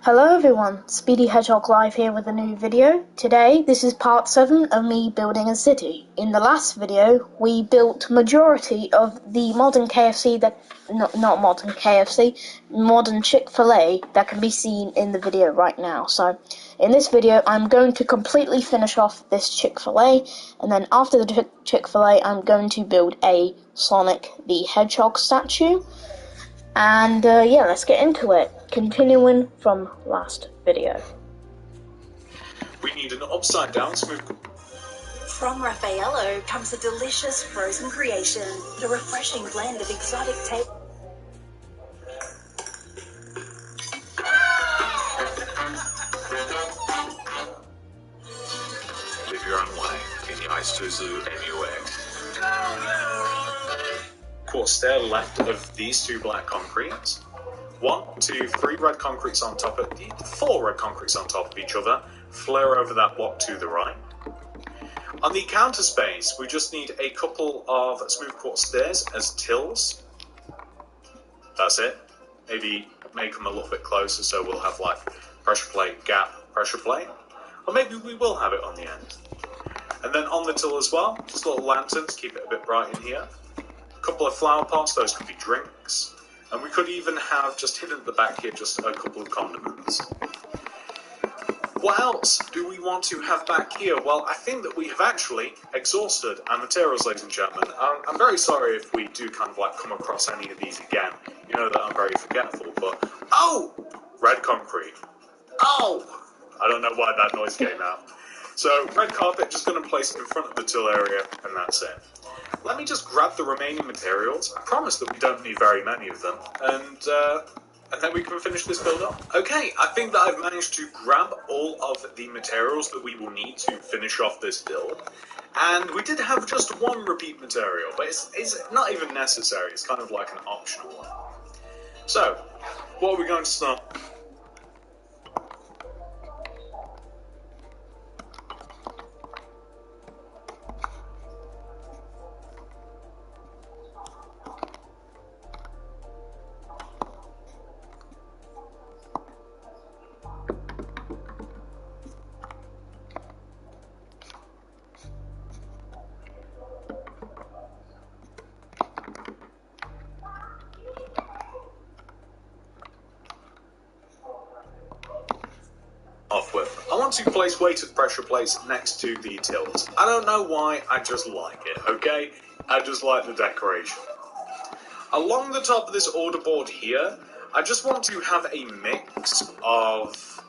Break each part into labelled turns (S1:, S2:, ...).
S1: Hello everyone, Speedy Hedgehog Live here with a new video. Today, this is part 7 of me building a city. In the last video, we built majority of the modern KFC not modern KFC, modern Chick-fil-A that can be seen in the video right now. So, in this video, I'm going to completely finish off this Chick-fil-A, and then after the Chick-fil-A, I'm going to build a Sonic the Hedgehog statue. And yeah, let's get into it. Continuing from last video.
S2: We need an upside down smooth.
S3: From Raffaello comes a delicious frozen creation, the refreshing blend of exotic taste.
S2: Live your own way in the ice to zoo anyway. Quarter stair left of these two black concretes. 1, 2, 3 red concretes on top of 4 red concretes on top of each other. Flare over that block to the right. On the counter space, we just need a couple of smooth quartz stairs as tills. That's it. Maybe make them a little bit closer so we'll have like pressure plate, gap, pressure plate. Or maybe we will have it on the end. And then on the till as well, just little lanterns, keep it a bit bright in here. A couple of flower pots, those could be drinks. And we could even have, just hidden at the back here, just a couple of condiments. What else do we want to have back here? Well, I think that we have actually exhausted our materials, ladies and gentlemen. I'm very sorry if we do kind of like come across any of these again. You know that I'm very forgetful, but... Oh! Red concrete. Oh! I don't know why that noise came out. So, red carpet, just going to place it in front of the till area, and that's it. Let me just grab the remaining materials. I promise that we don't need very many of them, and then we can finish this build up. Okay, I think that I've managed to grab all of the materials that we will need to finish off this build. And we did have just one repeat material, but it's not even necessary. It's kind of like an optional one. So, what are we going to start? I want to place weighted pressure plates next to the tills. I don't know why, I just like it, okay? I just like the decoration. Along the top of this order board here, I just want to have a mix of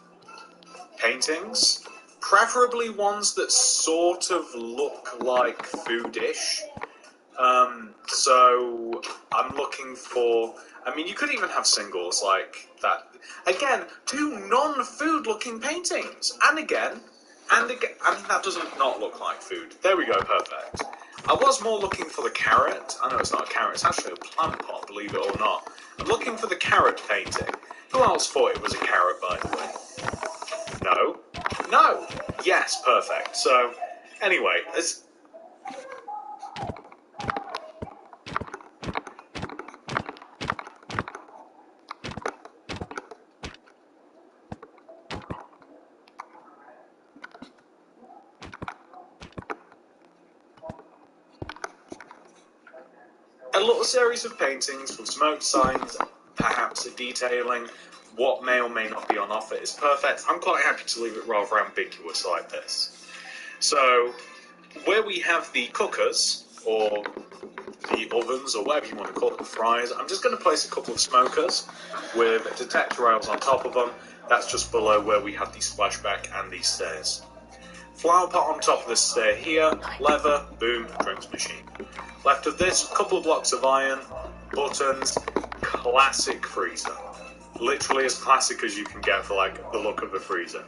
S2: paintings, preferably ones that sort of look like foodish. So I'm looking for, I mean, you could even have singles like that. Again, 2 non-food looking paintings. And again, I mean, that doesn't not look like food. There we go, perfect. I was more looking for the carrot. I know it's not a carrot, it's actually a plant pot, believe it or not. I'm looking for the carrot painting. Who else thought it was a carrot, by the way? No? No! Yes, perfect. So, anyway, it's... a little series of paintings with smoke signs, perhaps a detailing, what may or may not be on offer is perfect. I'm quite happy to leave it rather ambiguous like this. So, where we have the cookers, or the ovens, or whatever you want to call it, the fryers, I'm just going to place a couple of smokers with detector rails on top of them. That's just below where we have the splashback and these stairs. Flower pot on top of this stair here, lever, boom, drinks machine. Left of this, a couple of blocks of iron, buttons, classic freezer. Literally as classic as you can get for like the look of a freezer.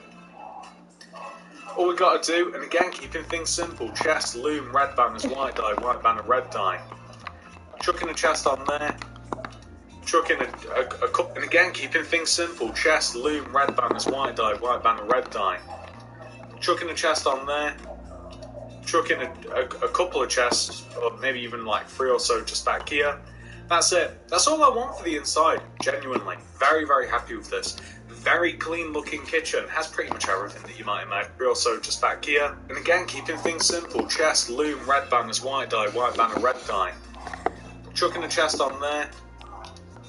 S2: All we got to do, and again keeping things simple, chest, loom, red banners, white banner, red dye. Chucking a chest on there, chucking a cup, and again keeping things simple, chest, loom, red banners, white banner, red dye. Chucking a chest on there, chucking a couple of chests, or maybe even like 3 or so just back here. That's it. That's all I want for the inside, genuinely. Very, very happy with this. Very clean looking kitchen, has pretty much everything that you might imagine. We're also just back here, and again keeping things simple. Chest, loom, red banners, white banner, red dye. Chucking a chest on there,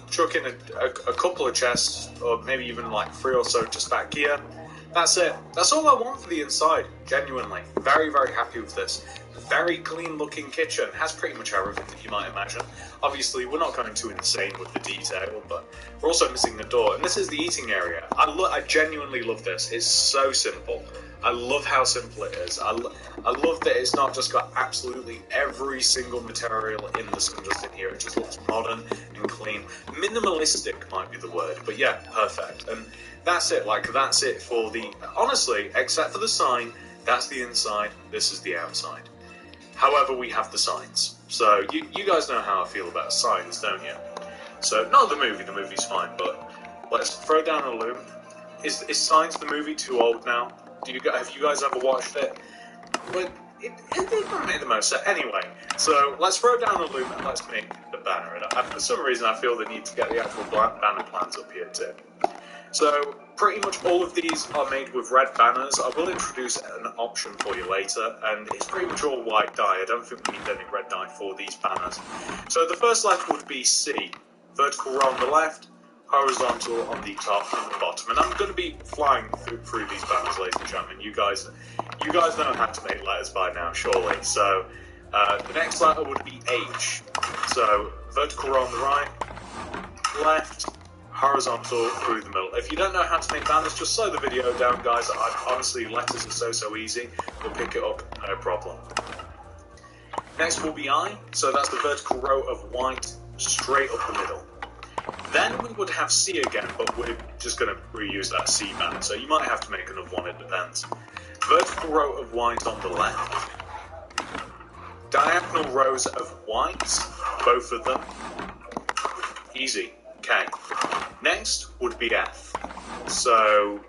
S2: chucking a couple of chests, or maybe even like 3 or so just back here. That's it. That's all I want for the inside, genuinely. Very, very happy with this. Very clean looking kitchen, has pretty much everything that you might imagine. Obviously, we're not going too insane with the detail, but we're also missing the door. And this is the eating area. I genuinely love this. It's so simple. I love how simple it is. I love that it's not just got absolutely every single material in the sun just in here. It just looks modern and clean. Minimalistic might be the word, but yeah, perfect. And that's it. Like, that's it for the... Honestly, except for the sign, that's the inside, this is the outside. However, we have the signs. So, you guys know how I feel about signs, don't you? So, not the movie's fine, but let's throw down a loom. Is Signs the movie too old now? Have you guys ever watched it? But it doesn't make the most sense. Anyway, so let's throw down a loom and let's make the banner. And for some reason, I feel the need to get the actual banner plans up here too. So, pretty much all of these are made with red banners. I will introduce an option for you later, and it's pretty much all white dye. I don't think we need any red dye for these banners. So the first letter would be C. Vertical row on the left, horizontal on the top and the bottom. And I'm going to be flying through these banners, ladies and gentlemen. You guys know how to make letters by now, surely. So the next letter would be H. So vertical row on the right, left, horizontal through the middle. If you don't know how to make banners, just slow the video down, guys. Honestly, letters are so easy. We'll pick it up, no problem. Next will be I. So that's the vertical row of white straight up the middle. Then we would have C again, but we're just going to reuse that C banner. So you might have to make another one, it depends. Vertical row of white on the left. Diagonal rows of white, both of them. Easy. Okay. Next would be F. So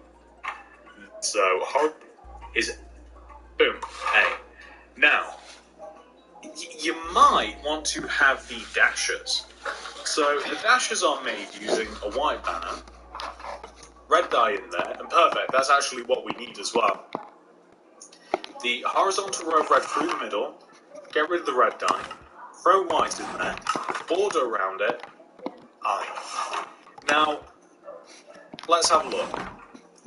S2: is boom, A. Now, you might want to have the dashes. So the dashes are made using a white banner, red dye in there, and perfect, that's actually what we need as well. The horizontal row of red through the middle, get rid of the red dye, throw white in there, border around it, I. Now, let's have a look.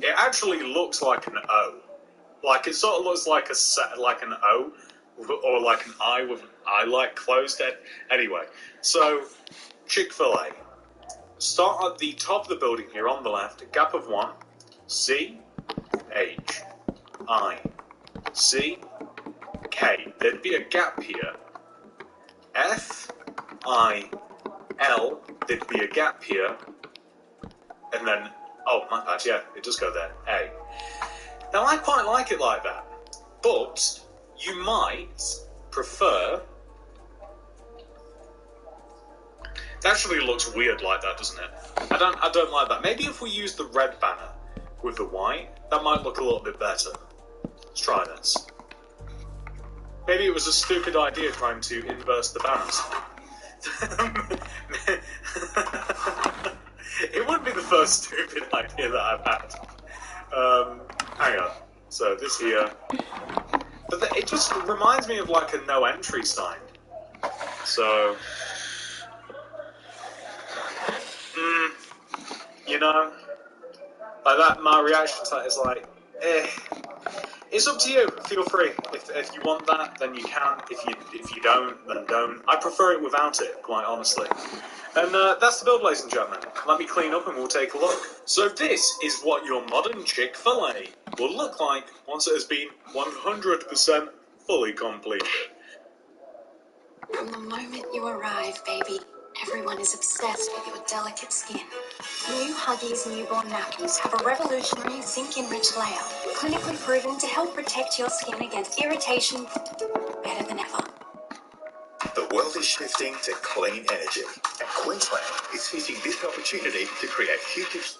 S2: It actually looks like an O. Like, it sort of looks like an O, or like an I with an eye-like closed head. Anyway, so Chick-fil-A. Start at the top of the building here on the left, gap of 1, C, H, I, C, K. There'd be a gap here. F, I, L, there'd be a gap here. And then, oh, my bad, yeah, it does go there, A. Now, I quite like it like that. But you might prefer... It actually looks weird like that, doesn't it? I don't like that. Maybe if we use the red banner with the white, that might look a little bit better. Let's try this. Maybe it was a stupid idea trying to inverse the banners. It wouldn't be the first stupid idea that I've had. Hang on. So this here. But it just reminds me of like a no entry sign. So... you know, like that, my reaction to that is like, it's up to you. Feel free. If you want that, then you can. If you don't, then don't. I prefer it without it, quite honestly. And that's the build, ladies and gentlemen. Let me clean up and we'll take a look. So this is what your modern Chick-fil-A will look like once it has been 100% fully completed.
S3: From the moment you arrive, baby, everyone is obsessed with your delicate skin. New Huggies newborn nappies have a revolutionary zinc-enriched layer, clinically proven to help protect your skin against irritation better than ever.
S4: The world is shifting to clean energy, and Queensland is seizing this opportunity to create huge...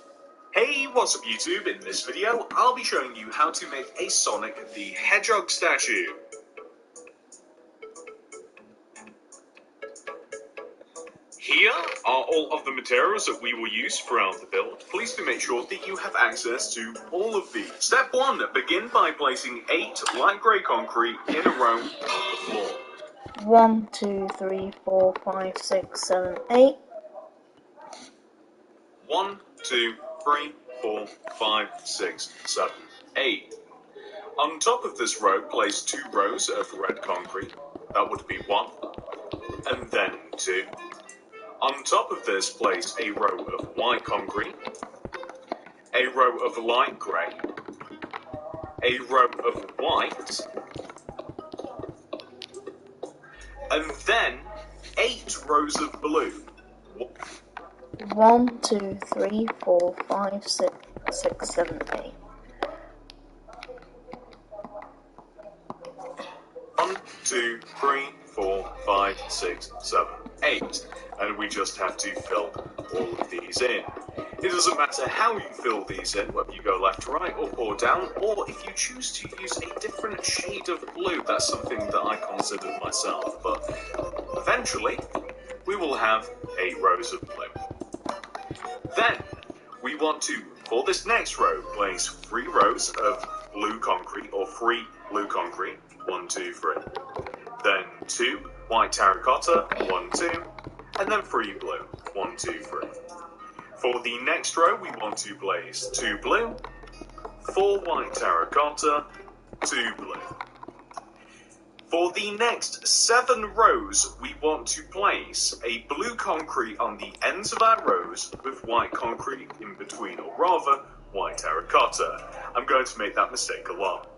S2: Hey, what's up YouTube? In this video, I'll be showing you how to make a Sonic the Hedgehog statue. Here are all of the materials that we will use throughout the build. Please do make sure that you have access to all of these. Step 1. Begin by placing 8 light grey concrete in a row on the floor.
S1: 1, 2, 3, 4, 5, 6, 7, 8.
S2: 1, 2, 3, 4, 5, 6, 7, 8. On top of this row, place 2 rows of red concrete. That would be 1, and then 2. On top of this, place a row of white concrete, a row of light grey, a row of white, and then 8 rows of blue.
S1: 1, 2, 3, 4, 5, 6, 7, 8.
S2: 1, 2, 3, 4, 5, 6, 7, 8. And we just have to fill all of these in. It doesn't matter how you fill these in, whether you go left to right or down, or if you choose to use a different shade of blue. That's something that I considered myself, but eventually we will have 8 rows of blue. Then we want to, for this next row, place 3 rows of blue concrete, or 3 blue concrete, 1, 2, 3. Then 2 white terracotta, 1, 2, and then 3 blue, 1, 2, 3. For the next row, we want to place 2 blue, 4 white terracotta, 2 blue. For the next 7 rows, we want to place a blue concrete on the ends of our rows with white concrete in between, or rather, white terracotta. I'm going to make that mistake a lot.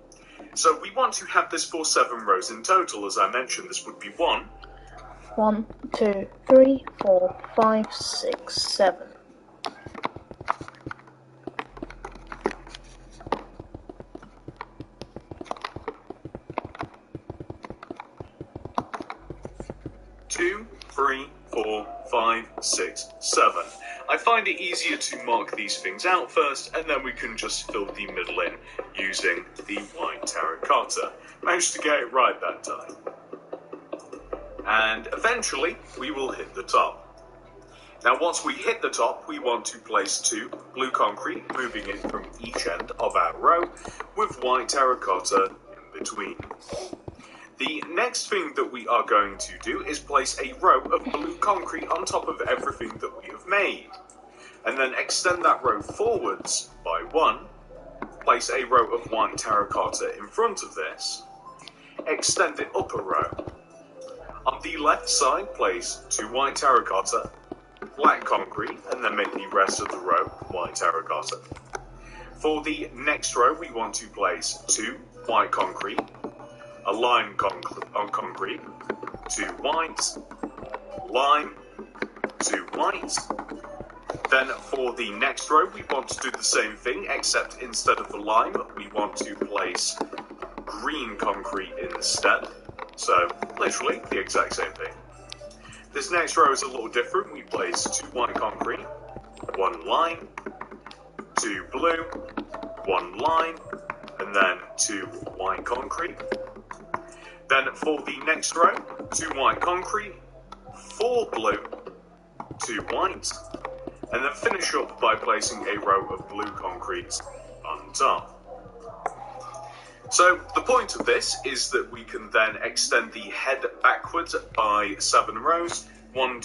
S2: So we want to have this for 7 rows in total. As I mentioned, this would be 1,
S1: 1, 2, 3, 4, 5, 6, 7.
S2: 2, 3, 4, 5, 6, 7. I find it easier to mark these things out first, and then we can just fill the middle in using the white terracotta. Managed to get it right that time. And eventually, we will hit the top. Now, once we hit the top, we want to place 2 blue concrete, moving in from each end of our row, with white terracotta in between. The next thing that we are going to do is place a row of blue concrete on top of everything that we have made. And then extend that row forwards by 1, place a row of white terracotta in front of this, extend it up a row. On the left side, place 2 white terracotta, black concrete, and then make the rest of the row white terracotta. For the next row, we want to place 2 white concrete, a lime concrete, 2 white, lime, 2 white. Then for the next row, we want to do the same thing, except instead of the lime, we want to place green concrete instead. So, literally, the exact same thing. This next row is a little different. We place 2 white concrete, 1 lime, 2 blue, 1 lime, and then 2 white concrete. Then for the next row, 2 white concrete, 4 blue, 2 white, and then finish up by placing a row of blue concrete on top. So the point of this is that we can then extend the head backwards by 7 rows. 1,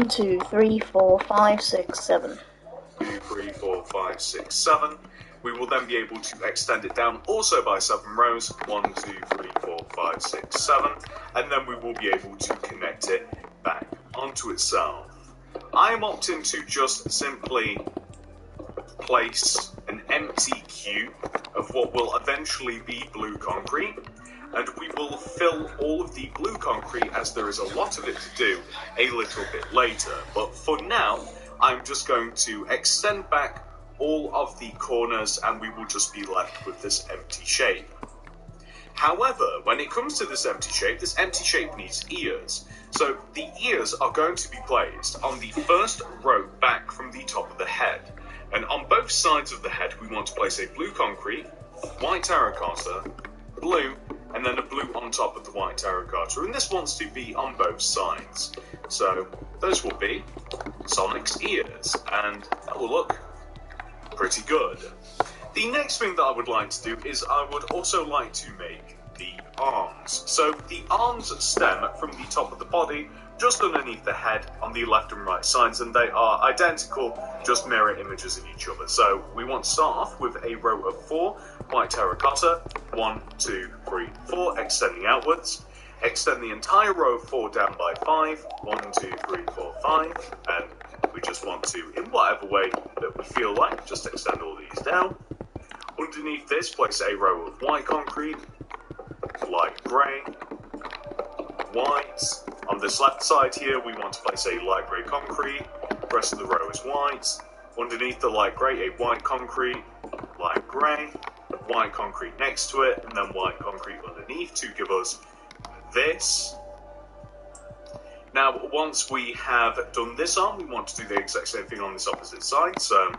S1: 2, 3, 4, 5, 6, 7.
S2: 2, 3, 4, 5, 6, 7. We will then be able to extend it down also by 7 rows. 1, 2, 3, 4, 5, 6, 7. And then we will be able to connect it back onto itself. I am opting to just simply place an empty cube of what will eventually be blue concrete, and we will fill all of the blue concrete, as there is a lot of it to do, a little bit later. But for now, I'm just going to extend back all of the corners and we will just be left with this empty shape. However, when it comes to this empty shape needs ears. So the ears are going to be placed on the first row back from the top of the head. And on both sides of the head, we want to place a blue concrete, white terracotta, blue, and then a blue on top of the white terracotta. And this wants to be on both sides. So those will be Sonic's ears, and that will look pretty good. The next thing that I would like to do is I would also like to make the arms. So the arms stem from the top of the body just underneath the head on the left and right sides, and they are identical, just mirror images of each other. So we want to start off with a row of 4 white terracotta, 1, 2, 3, 4, extending outwards. Extend the entire row of 4 down by 5, 1, 2, 3, 4, 5, and we just want to, in whatever way that we feel like, just extend all these down. Underneath this, place a row of white concrete, light grey, white. On this left side here, we want to place a light grey concrete. The rest of the row is white. Underneath the light grey, a white concrete, light grey, white concrete next to it, and then white concrete underneath to give us this. Now, once we have done this arm, we want to do the exact same thing on this opposite side. So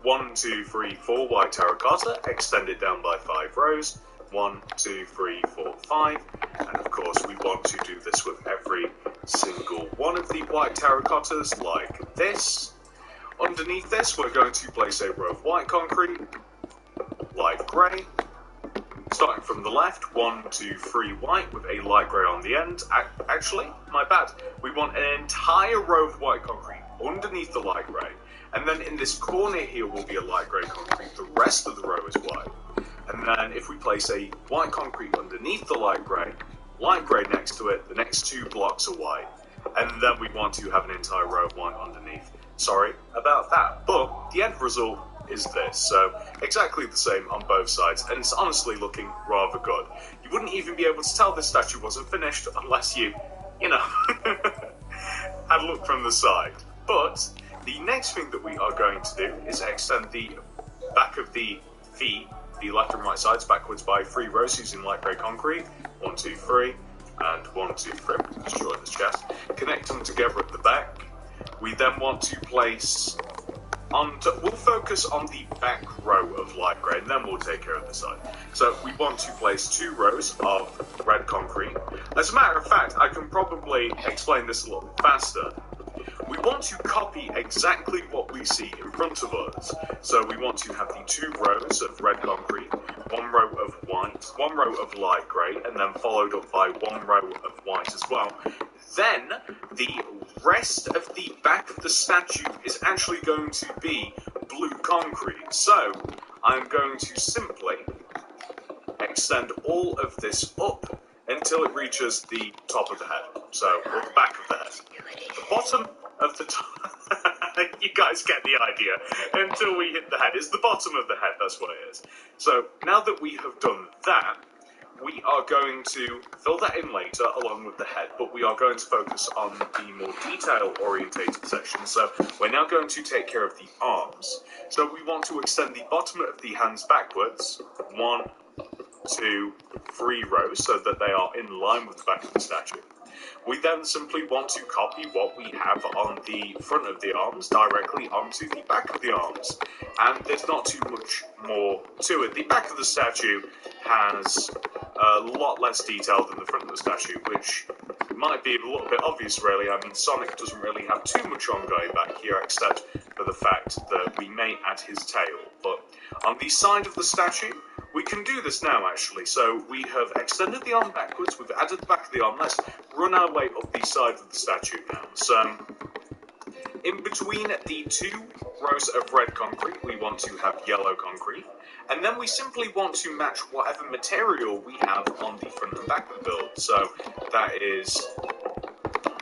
S2: 1, 2, 3, 4 white terracotta, extend it down by 5 rows. 1, 2, 3, 4, 5, and of course we want to do this with every single one of the white terracottas like this. Underneath this, we're going to place a row of white concrete, light grey. Starting from the left, 1, 2, 3 white with a light grey on the end. Actually, my bad. We want an entire row of white concrete underneath the light grey, and then in this corner here will be a light grey concrete. The rest of the row is white. And then if we place a white concrete underneath the light grey next to it, the next 2 blocks are white. And then we want to have an entire row of white underneath. Sorry about that, but the end result is this. So exactly the same on both sides, and it's honestly looking rather good. You wouldn't even be able to tell this statue wasn't finished unless you know, had a look from the side. But the next thing that we are going to do is extend the back of the feet, the left and right sides, backwards by 3 rows using light grey concrete. 1, 2, 3, and 1, 2, 3. Destroy this chest. Connect them together at the back. We then want to place we'll focus on the back row of light grey, and then we'll take care of the side. So we want to place 2 rows of red concrete. As a matter of fact, I can probably explain this a little bit faster. We want to copy exactly what we see in front of us. So we want to have the 2 rows of red concrete, 1 row of white, 1 row of light grey, and then followed up by 1 row of white as well. Then the rest of the back of the statue is actually going to be blue concrete. So I'm going to simply extend all of this up until it reaches the top of the head. So, or the back of the head. The bottom of the top. You guys get the idea. Until we hit the head. It's the bottom of the head, that's what it is. So, now that we have done that, we are going to fill that in later along with the head, but we are going to focus on the more detail-orientated section. So we're now going to take care of the arms. So we want to extend the bottom of the hands backwards, 1, 2, 3 rows, so that they are in line with the back of the statue. We then simply want to copy what we have on the front of the arms directly onto the back of the arms. And there's not too much more to it. The back of the statue has a lot less detail than the front of the statue, which might be a little bit obvious, really. I mean, Sonic doesn't really have too much ongoing back here, except for the fact that we may add his tail. But on the side of the statue, we can do this now, actually. So we have extended the arm backwards, we've added the back of the arm. Let's run our way up the side of the statue now. So in between the 2 rows of red concrete, we want to have yellow concrete. And then we simply want to match whatever material we have on the front and back of the build. So that is,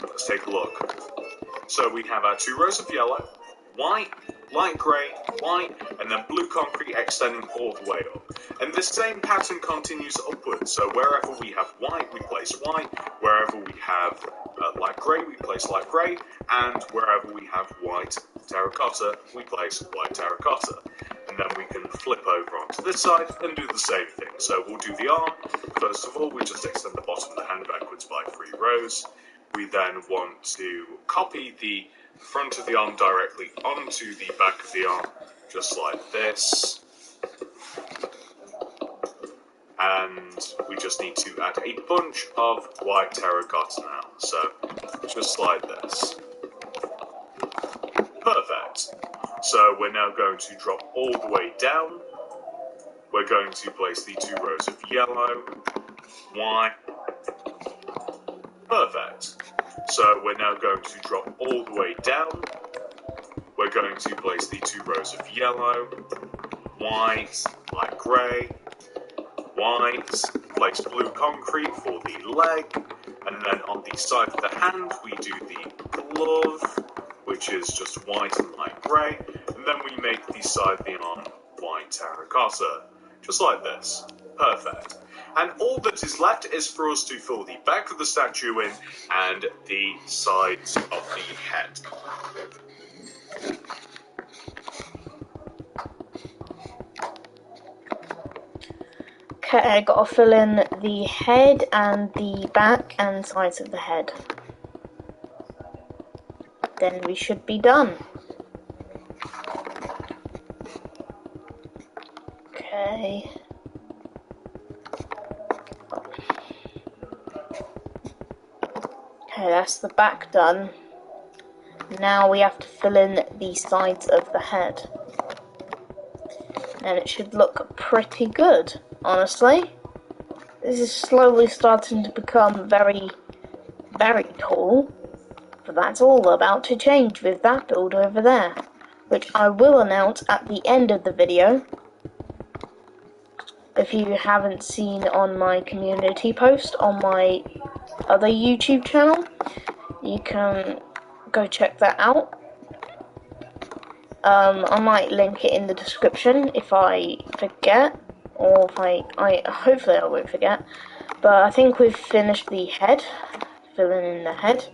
S2: let's take a look. So we have our 2 rows of yellow, white, light grey, white, and then blue concrete extending all the way up. And the same pattern continues upwards, so wherever we have white, we place white, wherever we have light grey, we place light grey, and wherever we have white terracotta, we place white terracotta. And then we can flip over onto this side and do the same thing. So we'll do the arm. First of all, we just extend the bottom of the hand backwards by 3 rows. We then want to copy the front of the arm directly onto the back of the arm, just like this. And we just need to add a bunch of white terracotta now. So just like this. Perfect. So we're now going to drop all the way down. We're going to place the 2 rows of yellow, white. Perfect. So we're now going to drop all the way down. We're going to place the 2 rows of yellow, white, light grey, white, place blue concrete for the leg, and then on the side of the hand we do the glove, which is just white and light grey, and then we make the side of the arm white terracotta, just like this. Perfect. And all that is left is for us to fill the back of the statue in and the sides of the head.
S1: Okay, I gotta fill in the head and the back and sides of the head. Then we should be done. Okay. Okay, that's the back done. Now we have to fill in the sides of the head. And it should look pretty good, honestly. This is slowly starting to become very, very tall. But that's all about to change with that build over there, which I will announce at the end of the video. If you haven't seen on my community post on my other YouTube channel, you can go check that out. I might link it in the description if I forget, or if I hopefully I won't forget. But I think we've finished the head, filling in the head.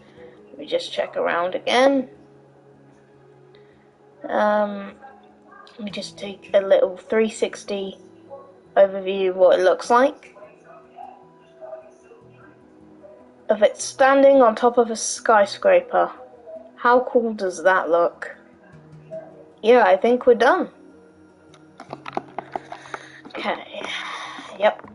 S1: Let me just check around again. Let me just take a little 360 overview of what it looks like. Of it standing on top of a skyscraper. How cool does that look? Yeah, I think we're done. Okay, yep.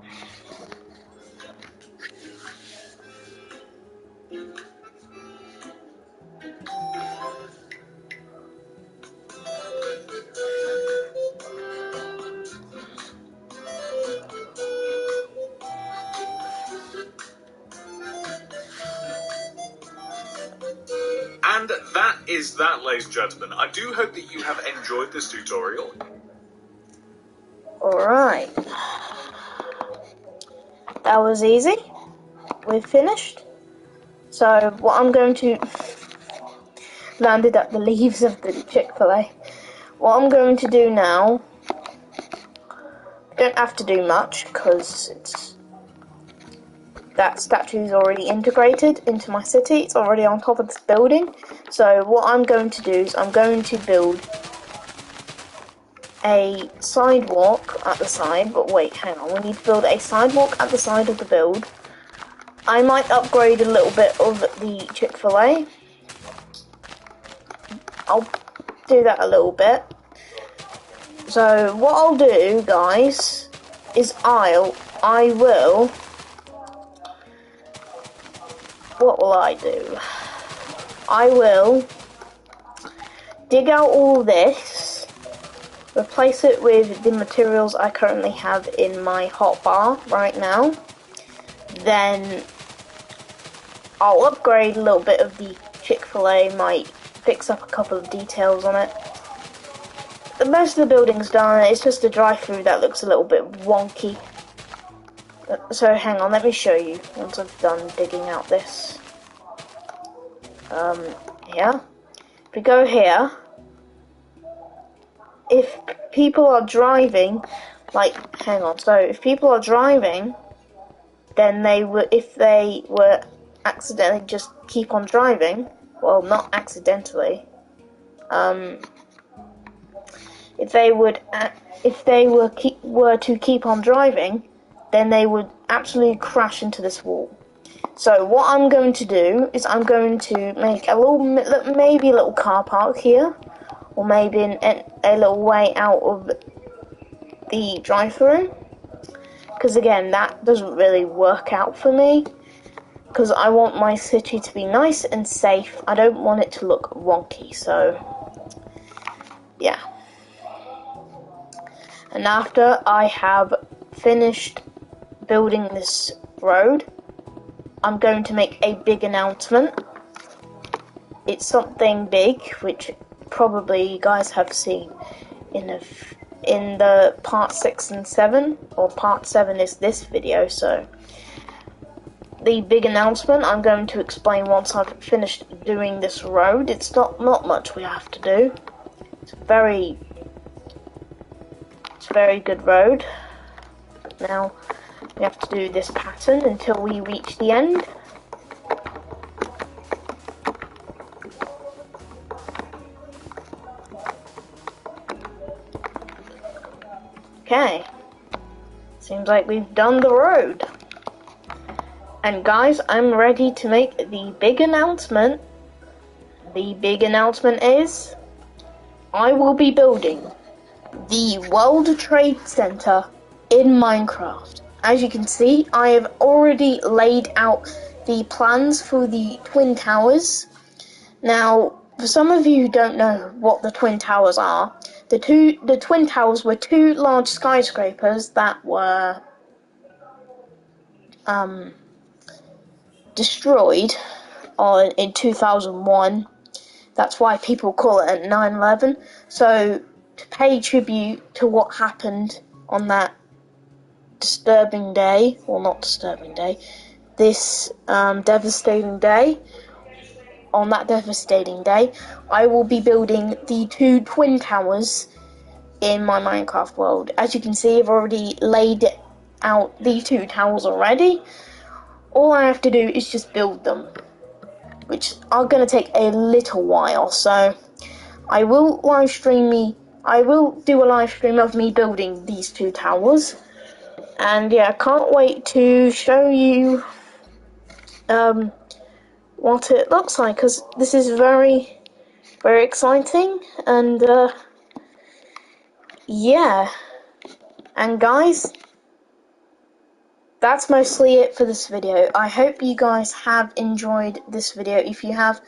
S2: And that is that, ladies and gentlemen. I do hope that you have enjoyed this tutorial.
S1: Alright. That was easy. We've finished. So what I'm going to... landed at the leaves of the Chick-fil-A. What I'm going to do now... don't have to do much, because it's... that statue is already integrated into my city. It's already on top of this building. So what I'm going to do is I'm going to build a sidewalk at the side. But wait, hang on. We need to build a sidewalk at the side of the build. I might upgrade a little bit of the Chick-fil-A. I'll do that a little bit. So what I'll do, guys, is I will... what will I do? I will dig out all this, replace it with the materials I currently have in my hotbar right now. Then I'll upgrade a little bit of the Chick-fil-A, might fix up a couple of details on it. The most of the building's done, it's just the drive-through that looks a little bit wonky. So hang on, let me show you once I've done digging out this. Yeah. If we go here, if people are driving, like, hang on, so if people are driving, then if they were accidentally just keep on driving, well, not accidentally, if they were to keep on driving, then they would absolutely crash into this wall. So what I'm going to do is I'm going to make maybe a little car park here, or maybe a little way out of the drive-through, because again, that doesn't really work out for me. because I want my city to be nice and safe. I don't want it to look wonky, so yeah. And after I have finished building this road, I'm going to make a big announcement. It's something big, which probably you guys have seen in the part 6 and 7, or part 7 is this video, so the big announcement I'm going to explain once I've finished doing this road. It's not much we have to do. It's a very good road. Now we have to do this pattern until we reach the end. Okay, seems like we've done the road. And guys, I'm ready to make the big announcement. The big announcement is, I will be building the World Trade Center in Minecraft. As you can see, I have already laid out the plans for the Twin Towers. Now, for some of you who don't know what the Twin Towers are, the Twin Towers were two large skyscrapers that were destroyed in 2001. That's why people call it 9/11. So, to pay tribute to what happened on that disturbing day, well, not disturbing day, this devastating day, on that devastating day, I will be building the two Twin Towers in my Minecraft world. As you can see, I've already laid out the two towers already. All I have to do is just build them, which are going to take a little while, so I will do a live stream of me building these two towers. And yeah, I can't wait to show you what it looks like, because this is very, very exciting. And yeah, and guys, that's mostly it for this video. I hope you guys have enjoyed this video. If you have,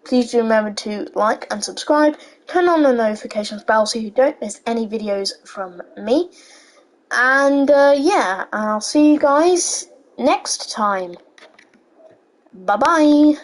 S1: please do remember to like and subscribe, turn on the notifications bell so you don't miss any videos from me. And yeah, I'll see you guys next time. Bye bye.